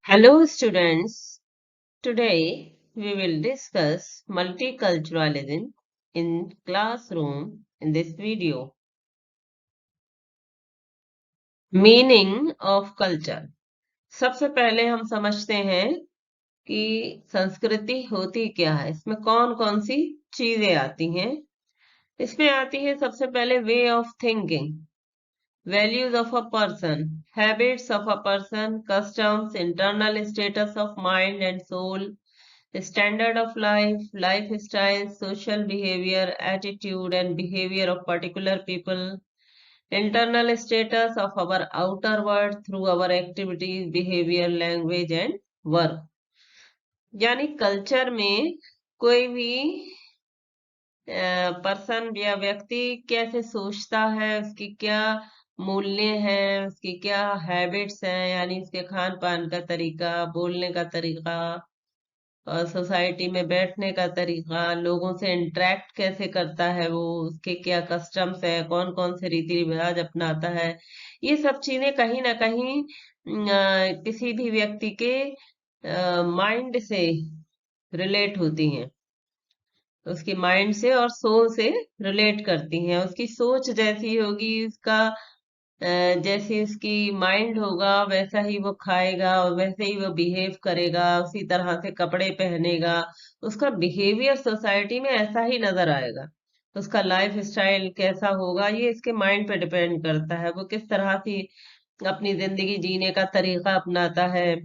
Hello students, today we will discuss multiculturalism in classroom in this video. Meaning of culture. सबसे पहले हम समझते हैं कि संस्कृति होती क्या है, इसमें कौन कौन सी चीजें आती हैं। इसमें आती है सबसे पहले way of thinking, values of a person, habits of a person, customs, internal status of mind and soul, standard of life, lifestyle, social behavior, attitude and behavior of particular people, internal status of our outer world through our activities, behavior, language and work. यानी culture में कोई भी person या व्यक्ति कैसे सोचता है, उसकी क्या मूल्य हैं, उसकी क्या हैबिट्स हैं, यानी उसके खान पान का तरीका, बोलने का तरीका, सोसाइटी में बैठने का तरीका, लोगों से इंटरेक्ट कैसे करता है वो, उसके क्या कस्टम्स है, कौन कौन से रीति रिवाज अपनाता है, ये सब चीजें कहीं ना कहीं किसी भी व्यक्ति के माइंड से रिलेट होती हैं, उसकी माइंड से और सोल से रिलेट करती हैं। उसकी सोच जैसी होगी, उसका जैसी उसकी माइंड होगा वैसा ही वो खाएगा और वैसे ही वो बिहेव करेगा, उसी तरह से कपड़े पहनेगा, उसका बिहेवियर सोसाइटी में ऐसा ही नजर आएगा। उसका लाइफ स्टाइल कैसा होगा ये इसके माइंड पे डिपेंड करता है, वो किस तरह से अपनी जिंदगी जीने का तरीका अपनाता है,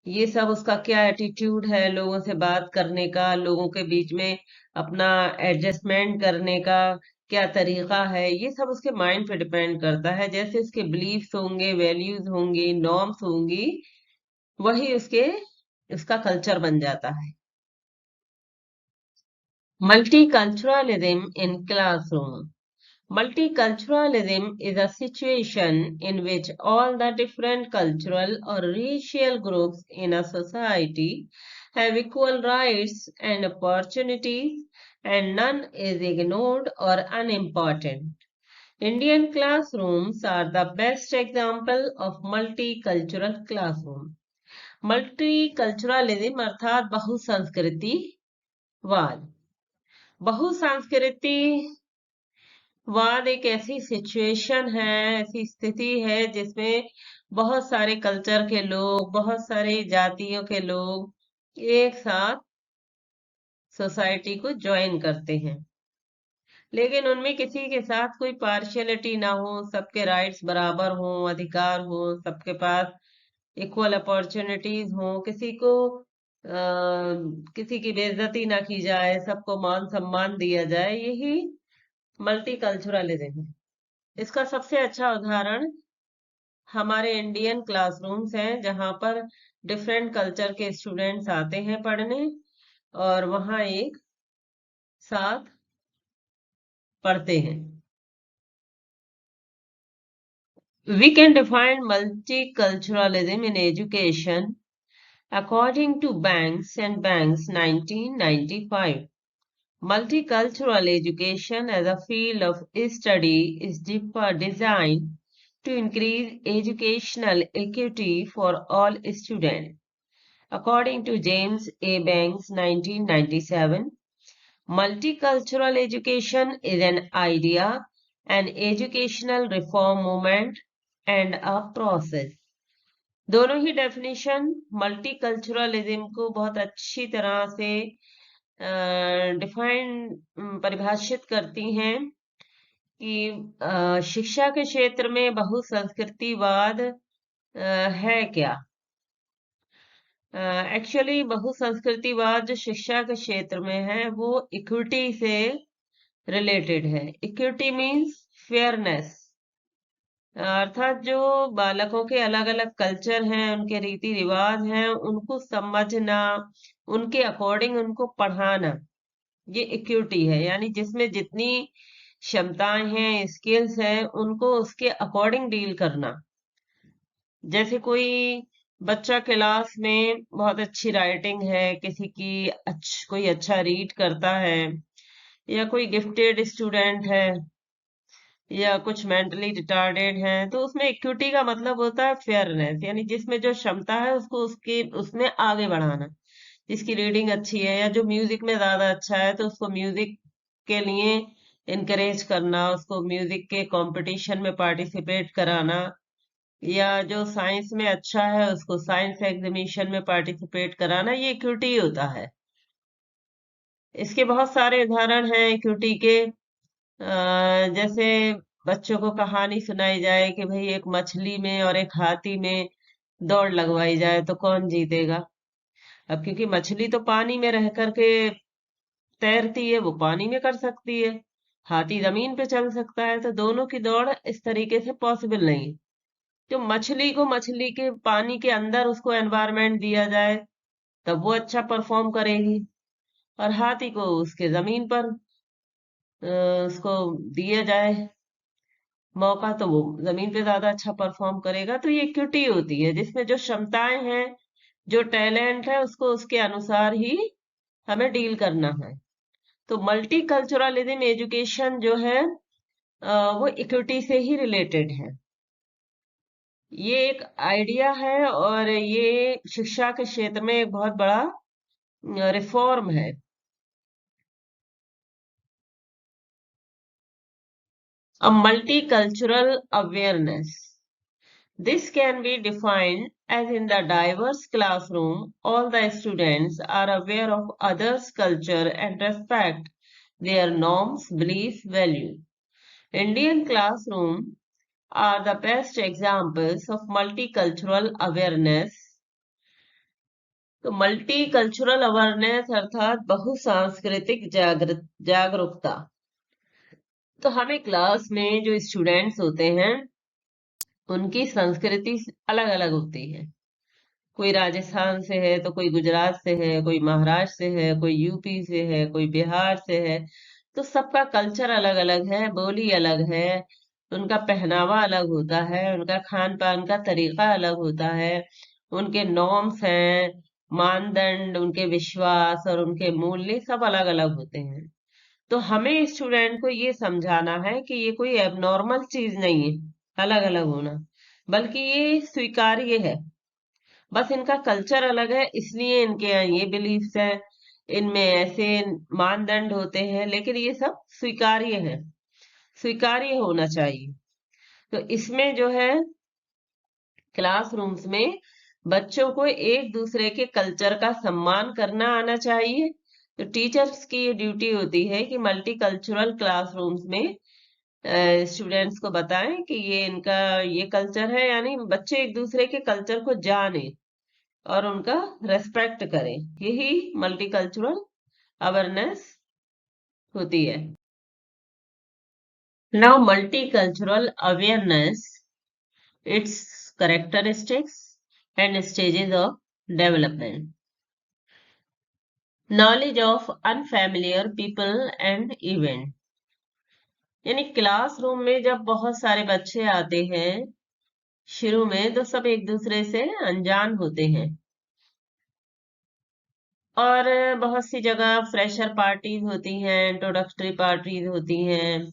ये सब उसका क्या एटीट्यूड है लोगों से बात करने का, लोगों के बीच में अपना एडजस्टमेंट करने का क्या तरीका है, ये सब उसके माइंड पे डिपेंड करता है। जैसे उसके बिलीफ्स होंगे, वैल्यूज होंगी, नॉर्म्स होंगी, वही उसका कल्चर बन जाता है। Multiculturalism in classroom. Multiculturalism is a situation in which all the different cultural or racial groups in a society have equal rights and opportunities and none is ignored or unimportant. Indian classrooms are the best example of multicultural classroom. Multiculturalism अर्थात बहुसंस्कृतिवाद. बहुसंस्कृति वाद एक ऐसी situation है, ऐसी स्थिति है जिसमें बहुत सारे कल्चर के लोग, बहुत सारी जातियों के लोग एक साथ सोसाइटी को ज्वाइन करते हैं, लेकिन उनमें किसी के साथ कोई पार्शियलिटी ना हो, सबके राइट्स बराबर हो, अधिकार हो, सबके पास इक्वल अपॉर्चुनिटीज हो, किसी की बेइज्जती ना की जाए, सबको मान सम्मान दिया जाए, यही मल्टीकल्चरलिज्म है। इसका सबसे अच्छा उदाहरण हमारे इंडियन क्लासरूम्स हैं, जहां पर डिफरेंट कल्चर के स्टूडेंट्स आते हैं पढ़ने और वहां एक साथ पढ़ते हैं. We can define multiculturalism in education according to Banks and Banks 1995. Multicultural education as a field of study is designed to increase educational equity for all students. According to James A. Banks, 1997, multicultural education is an idea, an educational reform movement, and a process. दोनों ही definition multiculturalism को बहुत अच्छी तरह से परिभाषित करती हैं कि शिक्षा के क्षेत्र में बहुसंस्कृतिवाद है क्या. एक्चुअली बहुसंस्कृतिवाद जो शिक्षा के क्षेत्र में है वो इक्विटी से रिलेटेड है. इक्विटी मीन्स फेयरनेस, अर्थात जो बालकों के अलग अलग कल्चर हैं, उनके रीति रिवाज हैं, उनको समझना, उनके अकॉर्डिंग उनको पढ़ाना, ये इक्विटी है. यानी जिसमें जितनी क्षमताएं हैं, स्किल्स हैं, उनको उसके अकॉर्डिंग डील करना. जैसे कोई बच्चा क्लास में बहुत अच्छी राइटिंग है, किसी की कोई अच्छा रीड करता है, या कोई गिफ्टेड स्टूडेंट है, या कुछ मेंटली रिटार्डेड हैं, तो उसमें इक्विटी का मतलब होता है फेयरनेस, यानी जिसमें जो क्षमता है उसको उसके उसमें आगे बढ़ाना। जिसकी रीडिंग अच्छी है या जो म्यूजिक में ज्यादा अच्छा है तो उसको म्यूजिक के लिए इनकरेज करना, उसको म्यूजिक के कंपटीशन में पार्टिसिपेट कराना, या जो साइंस में अच्छा है उसको साइंस एग्जीबिशन में पार्टिसिपेट कराना, ये इक्विटी होता है। इसके बहुत सारे उदाहरण हैं इक्विटी के। जैसे बच्चों को कहानी सुनाई जाए कि भाई एक मछली में और एक हाथी में दौड़ लगवाई जाए तो कौन जीतेगा। अब क्योंकि मछली तो पानी में रह करके तैरती है, वो पानी में कर सकती है, हाथी जमीन पे चल सकता है, तो दोनों की दौड़ इस तरीके से पॉसिबल नहीं है। जो मछली को मछली के पानी के अंदर उसको एनवायरनमेंट दिया जाए तब वो अच्छा परफॉर्म करेगी, और हाथी को उसके जमीन पर उसको दिया जाए मौका तो वो जमीन पे ज्यादा अच्छा परफॉर्म करेगा। तो ये इक्विटी होती है जिसमें जो क्षमताएं हैं, जो टैलेंट है, उसको उसके अनुसार ही हमें डील करना है। तो मल्टी कल्चरलिज्म एजुकेशन जो है वो इक्विटी से ही रिलेटेड है। ये एक आइडिया है और ये शिक्षा के क्षेत्र में एक बहुत बड़ा रिफॉर्म है। A multicultural awareness. This can be defined as in the diverse classroom, all the students are aware of others' culture and respect their norms, beliefs, values. Indian classrooms are the best examples of multicultural awareness. तो multicultural awareness अर्थात बहुसांस्कृतिक जागरूकता। तो हमें class में जो students होते हैं उनकी संस्कृति अलग अलग होती है। कोई राजस्थान से है तो कोई गुजरात से है, कोई महाराष्ट्र से है, कोई यूपी से है, कोई बिहार से है। तो सबका कल्चर अलग अलग है, बोली अलग है, उनका पहनावा अलग होता है, उनका खान पान का तरीका अलग होता है, उनके नॉर्म्स हैं, मानदंड, उनके विश्वास और उनके मूल्य सब अलग अलग होते हैं। तो हमें स्टूडेंट को ये समझाना है कि ये कोई एबनॉर्मल चीज नहीं है अलग अलग होना, बल्कि ये स्वीकार्य है। बस इनका कल्चर अलग है इसलिए इनके यहाँ ये बिलीफ्स हैं, इनमें ऐसे मानदंड होते हैं, लेकिन ये सब स्वीकार्य है, स्वीकार्य होना चाहिए। तो इसमें जो है क्लासरूम्स में बच्चों को एक दूसरे के कल्चर का सम्मान करना आना चाहिए। तो टीचर्स की ये ड्यूटी होती है कि मल्टीकल्चरल क्लासरूम्स में स्टूडेंट्स को बताएं कि ये इनका ये कल्चर है, यानी बच्चे एक दूसरे के कल्चर को जाने और उनका रेस्पेक्ट करें। यही मल्टीकल्चरल अवेयरनेस होती है। Now multicultural awareness, its characteristics and stages of development. Knowledge of unfamiliar people and event. यानी क्लासरूम में जब बहुत सारे बच्चे आते हैं शुरू में तो सब एक दूसरे से अनजान होते हैं, और बहुत सी जगह फ्रेशर पार्टीज होती हैं, इंट्रोडक्टरी पार्टीज होती हैं।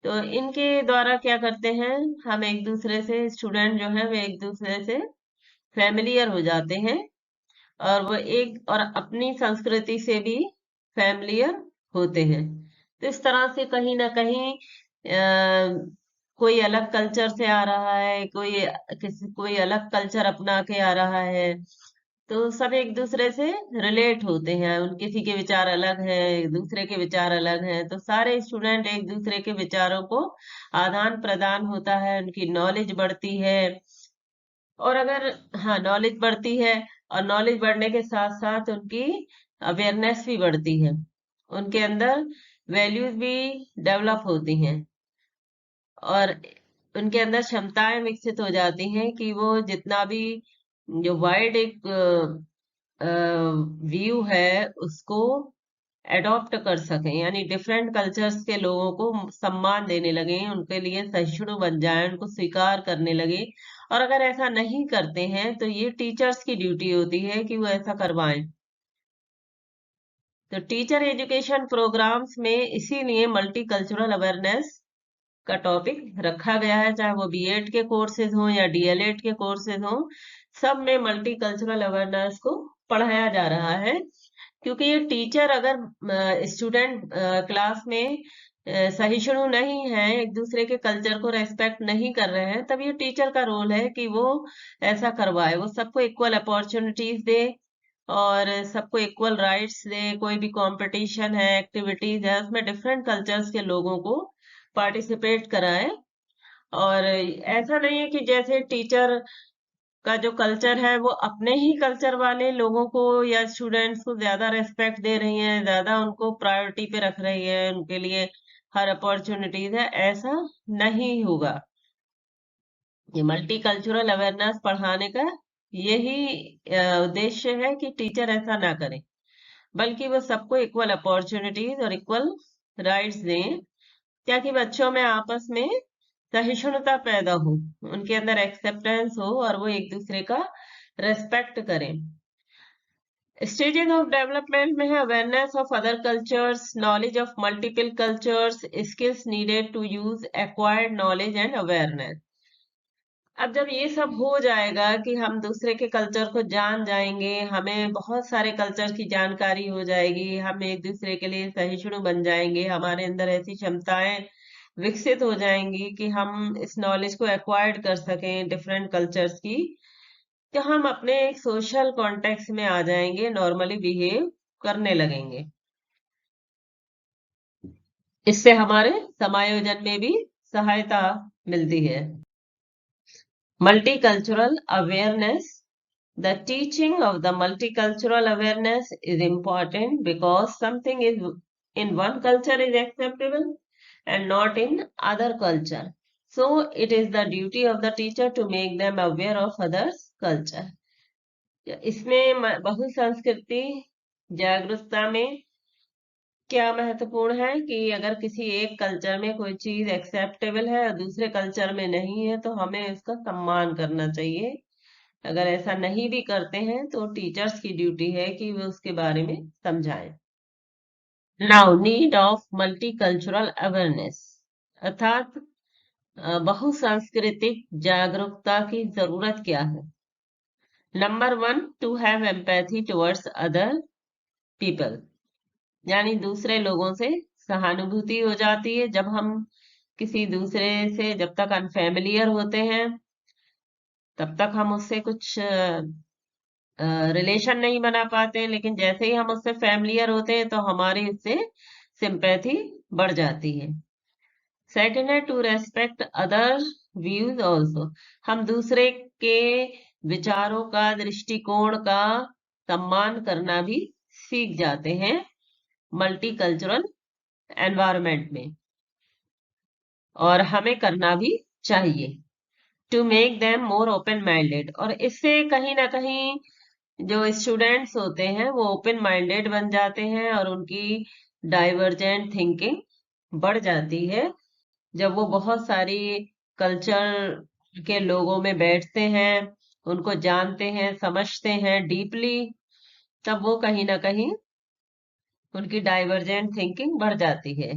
तो इनके द्वारा क्या करते हैं, हम एक दूसरे से स्टूडेंट जो है वे एक दूसरे से फैमिलियर हो जाते हैं, और वो एक और अपनी संस्कृति से भी फैमिलियर होते हैं। तो इस तरह से कहीं ना कहीं कोई अलग कल्चर से आ रहा है, कोई अलग कल्चर अपना के आ रहा है, तो सब एक दूसरे से रिलेट होते हैं। उन किसी के विचार अलग हैं, एक दूसरे के विचार अलग हैं, तो सारे स्टूडेंट एक दूसरे के विचारों को आदान प्रदान होता है, उनकी नॉलेज बढ़ती है। और अगर हाँ नॉलेज बढ़ती है, और नॉलेज बढ़ने के साथ साथ उनकी अवेयरनेस भी बढ़ती है, उनके अंदर वैल्यूज भी डेवलप होती हैं, और उनके अंदर क्षमताएं विकसित हो जाती हैं कि वो जितना भी जो वाइड एक व्यू है उसको एडॉप्ट कर सकें, यानी डिफरेंट कल्चर्स के लोगों को सम्मान देने लगे, उनके लिए सहिष्णु बन जाएं, उनको स्वीकार करने लगे। और अगर ऐसा नहीं करते हैं तो ये टीचर्स की ड्यूटी होती है कि वो ऐसा करवाएं। तो टीचर एजुकेशन प्रोग्राम्स में इसीलिए मल्टीकल्चरल अवेयरनेस का टॉपिक रखा गया है, चाहे वो बीएड के कोर्सेज हों या डीएलएड के कोर्सेज हों, सब में मल्टीकल्चरल अवेयरनेस को पढ़ाया जा रहा है। क्योंकि ये टीचर अगर स्टूडेंट क्लास में सहिष्णु नहीं है, एक दूसरे के कल्चर को रेस्पेक्ट नहीं कर रहे हैं, तब ये टीचर का रोल है कि वो ऐसा करवाए, वो सबको इक्वल अपॉर्चुनिटीज दे और सबको इक्वल राइट्स दे। कोई भी कंपटीशन है, एक्टिविटीज है, उसमें डिफरेंट कल्चर्स के लोगों को पार्टिसिपेट कराए। और ऐसा नहीं है कि जैसे टीचर का जो कल्चर है वो अपने ही कल्चर वाले लोगों को या स्टूडेंट्स को ज्यादा रेस्पेक्ट दे रही है, ज्यादा उनको प्रायोरिटी पे रख रही है, उनके लिए हर अपॉर्चुनिटीज है, ऐसा नहीं होगा। ये मल्टीकल्चरल अवेयरनेस पढ़ाने का यही उद्देश्य है कि टीचर ऐसा ना करें, बल्कि वो सबको इक्वल अपॉर्चुनिटीज और इक्वल राइट्स दें, ताकि बच्चों में आपस में सहिष्णुता पैदा हो, उनके अंदर एक्सेप्टेंस हो और वो एक दूसरे का रेस्पेक्ट करें। स्टेजेस ऑफ डेवलपमेंट में है awareness of other cultures, knowledge of multiple cultures, skills needed to use acquired knowledge and awareness. अब जब ये सब हो जाएगा कि हम दूसरे के कल्चर को जान जाएंगे, हमें बहुत सारे कल्चर की जानकारी हो जाएगी, हम एक दूसरे के लिए सहिष्णु बन जाएंगे, हमारे अंदर ऐसी क्षमताएं विकसित हो जाएंगी कि हम इस नॉलेज को एक्वायर्ड कर सकें डिफरेंट कल्चर्स की, तो हम अपने एक सोशल कॉन्टेक्स्ट में आ जाएंगे, नॉर्मली बिहेव करने लगेंगे। इससे हमारे समायोजन में भी सहायता मिलती है। Multicultural awareness. The teaching of the multicultural awareness is important because something is in one culture is acceptable and not in other culture. So it is the duty of the teacher to make them aware of others' culture. इसमें बहुसंस्कृति जागरूकता में क्या महत्वपूर्ण है कि अगर किसी एक कल्चर में कोई चीज एक्सेप्टेबल है और दूसरे कल्चर में नहीं है, तो हमें उसका सम्मान करना चाहिए। अगर ऐसा नहीं भी करते हैं तो टीचर्स की ड्यूटी है कि वो उसके बारे में समझाएं। Now need of multicultural awareness, अर्थात बहुसांस्कृतिक जागरूकता की जरूरत क्या है। Number 1, to have empathy towards other people, यानी दूसरे लोगों से सहानुभूति हो जाती है जब हम किसी दूसरे से, जब तक अनफेमिलियर होते हैं तब तक हम उससे कुछ रिलेशन नहीं बना पाते, लेकिन जैसे ही हम उससे फैमिलियर होते हैं तो हमारी उससे सिंपैथी बढ़ जाती है। सेकंड है to respect other views also, हम दूसरे के विचारों का, दृष्टिकोण का सम्मान करना भी सीख जाते हैं मल्टीकल्चरल एनवायरनमेंट में, और हमें करना भी चाहिए। To make them more open minded, और इससे कहीं ना कहीं जो स्टूडेंट्स होते हैं वो ओपन माइंडेड बन जाते हैं और उनकी डाइवर्जेंट थिंकिंग बढ़ जाती है। जब वो बहुत सारी कल्चर के लोगों में बैठते हैं, उनको जानते हैं, समझते हैं डीपली, तब वो कहीं ना कहीं उनकी डाइवर्जेंट थिंकिंग बढ़ जाती है।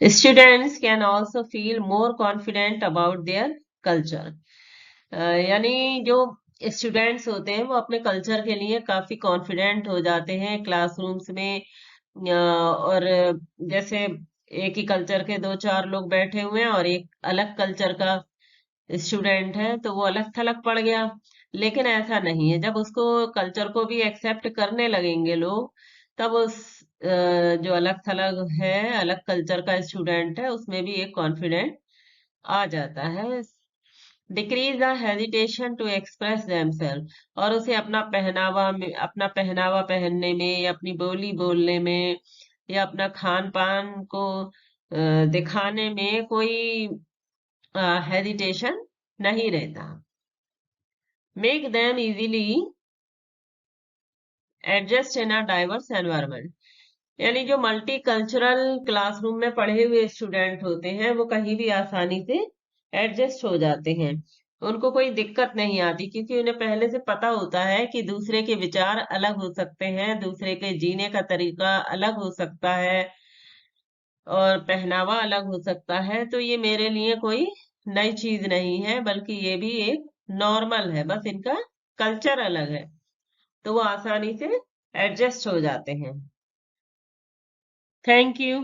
Students can also feel more confident about their culture, यानी जो स्टूडेंट्स होते हैं वो अपने कल्चर के लिए काफी कॉन्फिडेंट हो जाते हैं क्लासरूम्स में। और जैसे एक ही कल्चर के दो चार लोग बैठे हुए हैं और एक अलग कल्चर का स्टूडेंट है, तो वो अलग थलग पड़ गया। लेकिन ऐसा नहीं है, जब उसको कल्चर को भी एक्सेप्ट करने लगेंगे लोग, तब उस जो अलग थलग है, अलग कल्चर का स्टूडेंट है, उसमें भी एक कॉन्फिडेंट आ जाता है। Decrease the hesitation to express themself, और उसे अपना पहनावा पहनने में या अपनी बोली बोलने में या अपना खान पान को दिखाने में कोई हेजिटेशन नहीं रहता। Make them easily adjust in a diverse environment, यानी जो मल्टीकल्चरल क्लासरूम में पढ़े हुए स्टूडेंट होते हैं वो कहीं भी आसानी से एडजस्ट हो जाते हैं, उनको कोई दिक्कत नहीं आती, क्योंकि उन्हें पहले से पता होता है कि दूसरे के विचार अलग हो सकते हैं, दूसरे के जीने का तरीका अलग हो सकता है, और पहनावा अलग हो सकता है, तो ये मेरे लिए कोई नई चीज नहीं है, बल्कि ये भी एक नॉर्मल है, बस इनका कल्चर अलग है, तो वो आसानी से एडजस्ट हो जाते हैं। Thank you.